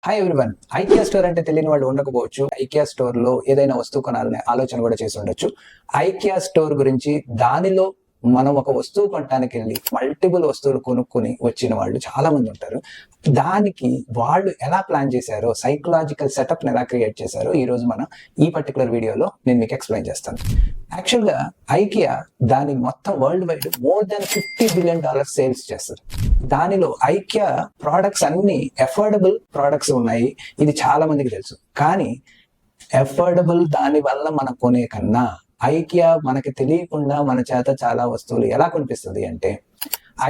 Hi everyone. IKEA store అంటే తెలియని వాళ్ళు ఉండకపోవచ్చు. ఐకియా స్టోర్ లో ఏదైనా వస్తువు కొనాలనే ఆలోచన కూడా చేసి ఉండొచ్చు. ఐకియా స్టోర్ గురించి, దానిలో మనం ఒక వస్తువు కొనడానికి వెళ్ళి మల్టిపుల్ వస్తువులు కొనుక్కొని వచ్చిన వాళ్ళు చాలా మంది ఉంటారు. దానికి వాళ్ళు ఎలా ప్లాన్ చేశారో, సైకలాజికల్ సెటప్ ఎలా క్రియేట్ చేశారో ఈ రోజు మనం ఈ పర్టికులర్ వీడియోలో నేను మీకు ఎక్స్ప్లెయిన్ చేస్తాను. యాక్చువల్గా ఐకియా దాని మొత్తం world wide more than $50 billion sales చేస్తారు. దానిలో ఐకియా ప్రోడక్ట్స్ అన్ని అఫోర్డబుల్ ప్రోడక్ట్స్ ఉన్నాయి. ఇది చాలా మందికి తెలుసు. కానీ అఫోర్డబుల్ దాని వల్ల మనం కొనే కన్నా ఐకియా మనకి తెలియకుండా మన చేత చాలా వస్తువులు ఎలా కొనిపిస్తుంది అంటే,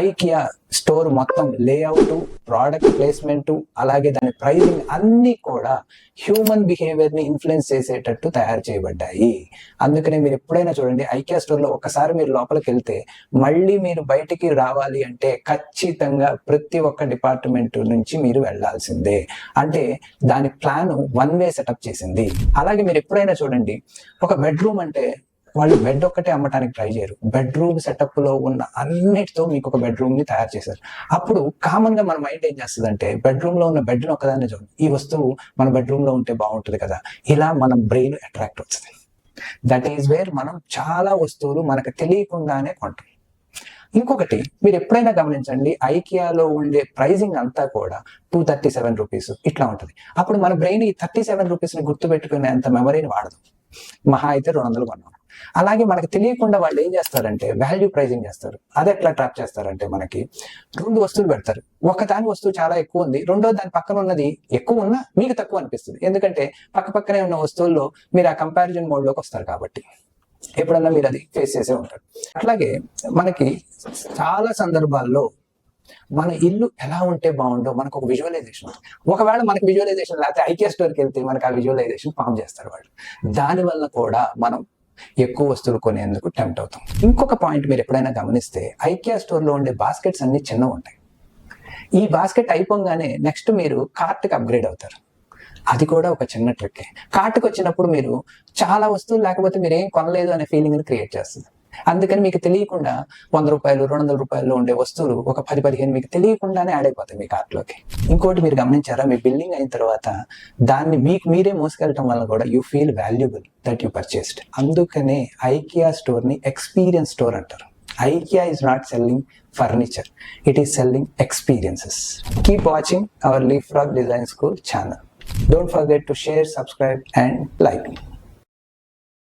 ఐకియా స్టోర్ మొత్తం లేఅవుట్, ప్రోడక్ట్ ప్లేస్మెంట్, అలాగే దాని ప్రైజింగ్ అన్ని కూడా హ్యూమన్ బిహేవియర్ ని ఇన్ఫ్లుయెన్స్ చేసేటట్టు తయారు చేయబడ్డాయి. అందుకనే మీరు ఎప్పుడైనా చూడండి, ఐకియా స్టోర్ లో ఒకసారి మీరు లోపలికి వెళ్తే మళ్ళీ మీరు బయటికి రావాలి అంటే ఖచ్చితంగా ప్రతి ఒక్క డిపార్ట్మెంట్ నుంచి మీరు వెళ్లాల్సిందే. అంటే దాని ప్లాన్ వన్ వే సెటప్ చేసింది. అలాగే మీరు ఎప్పుడైనా చూడండి, ఒక బెడ్రూమ్ అంటే వాళ్ళు బెడ్ ఒక్కటే అమ్మటానికి ట్రై చేయరు. బెడ్రూమ్ సెటప్ లో ఉన్న అన్నిటితో మీకు ఒక బెడ్రూమ్ ని తయారు చేశారు. అప్పుడు కామన్ గా మన మైండ్ ఏం చేస్తుంది అంటే, బెడ్రూమ్ లో ఉన్న బెడ్ ని ఒకదాన్ని చూడండి, ఈ వస్తువు మన బెడ్రూమ్ లో ఉంటే బాగుంటుంది కదా, ఇలా మన బ్రెయిన్ అట్రాక్ట్ అవుతుంది. దట్ ఈస్ వేర్ మనం చాలా వస్తువులు మనకు తెలియకుండానే కొంటాం. ఇంకొకటి మీరు ఎప్పుడైనా గమనించండి, ఐకియాలో ఉండే ప్రైజింగ్ అంతా కూడా $237 ఇట్లా ఉంటుంది. అప్పుడు మన బ్రెయిన్ ఈ $37 ని గుర్తుపెట్టుకునే అంత మెమరీని వాడదు. మహా అయితే 200 కొన్నాం. అలాగే మనకు తెలియకుండా వాళ్ళు ఏం చేస్తారంటే వాల్యూ ప్రైజింగ్ చేస్తారు. అది ఎట్లా ట్రాప్ చేస్తారంటే, మనకి 2 వస్తువులు పెడతారు. ఒక దాని వస్తువు చాలా ఎక్కువ ఉంది, రెండో దాని పక్కన ఉన్నది ఎక్కువ ఉన్నా మీకు తక్కువ అనిపిస్తుంది. ఎందుకంటే పక్కనే ఉన్న వస్తువుల్లో మీరు ఆ కంపారిజన్ మోడ్ లోకి వస్తారు కాబట్టి. ఎప్పుడన్నా మీరు అది ఫేస్ చేసే ఉంటారు. అట్లాగే మనకి చాలా సందర్భాల్లో మన ఇల్లు ఎలా ఉంటే బాగుండో మనకు ఒక విజువలైజేషన్ ఉంటుంది. ఒకవేళ మనకి విజువలైజేషన్ లేకపోతే ఐకియా స్టోర్కి వెళ్తే మనకు ఆ విజువలైజేషన్ ఫామ్ చేస్తారు వాళ్ళు. దానివల్ల కూడా మనం ఎక్కువ వస్తువులు కొనేందుకు టెంప్ట్ అవుతాం. ఇంకొక పాయింట్ మీరు ఎప్పుడైనా గమనిస్తే, ఐకియా స్టోర్ లో ఉండే బాస్కెట్స్ అన్ని చిన్నగా ఉంటాయి. ఈ బాస్కెట్ అయిపోగానే నెక్స్ట్ మీరు కార్ట్కి అప్గ్రేడ్ అవుతారు. అది కూడా ఒక చిన్న ట్రిక్. కార్ట్కి వచ్చినప్పుడు మీరు చాలా వస్తువులు లేకపోతే మీరు ఏం కొనలేదు అనే ఫీలింగ్ ని క్రియేట్ చేస్తుంది. అందుకని మీకు తెలియకుండా $100, $200 ఉండే వస్తువులు ఒక 10-15 మీకు తెలియకుండానే యాడ్ అయిపోతాయి మీ కార్ట్లోకి. ఇంకోటి మీరు గమనించారా, మీ బిల్డింగ్ అయిన తర్వాత దాన్ని మీకు మీరే మోసుకెళ్ళటం వల్ల కూడా you feel valuable that you purchased. అందుకనే ఐకియా స్టోర్ ని ఎక్స్పీరియన్స్ స్టోర్ అంటారు. IKEA is not selling furniture, it is selling experiences. Keep watching our Leapfrog Design School channel. Don't forget to share, subscribe and like me.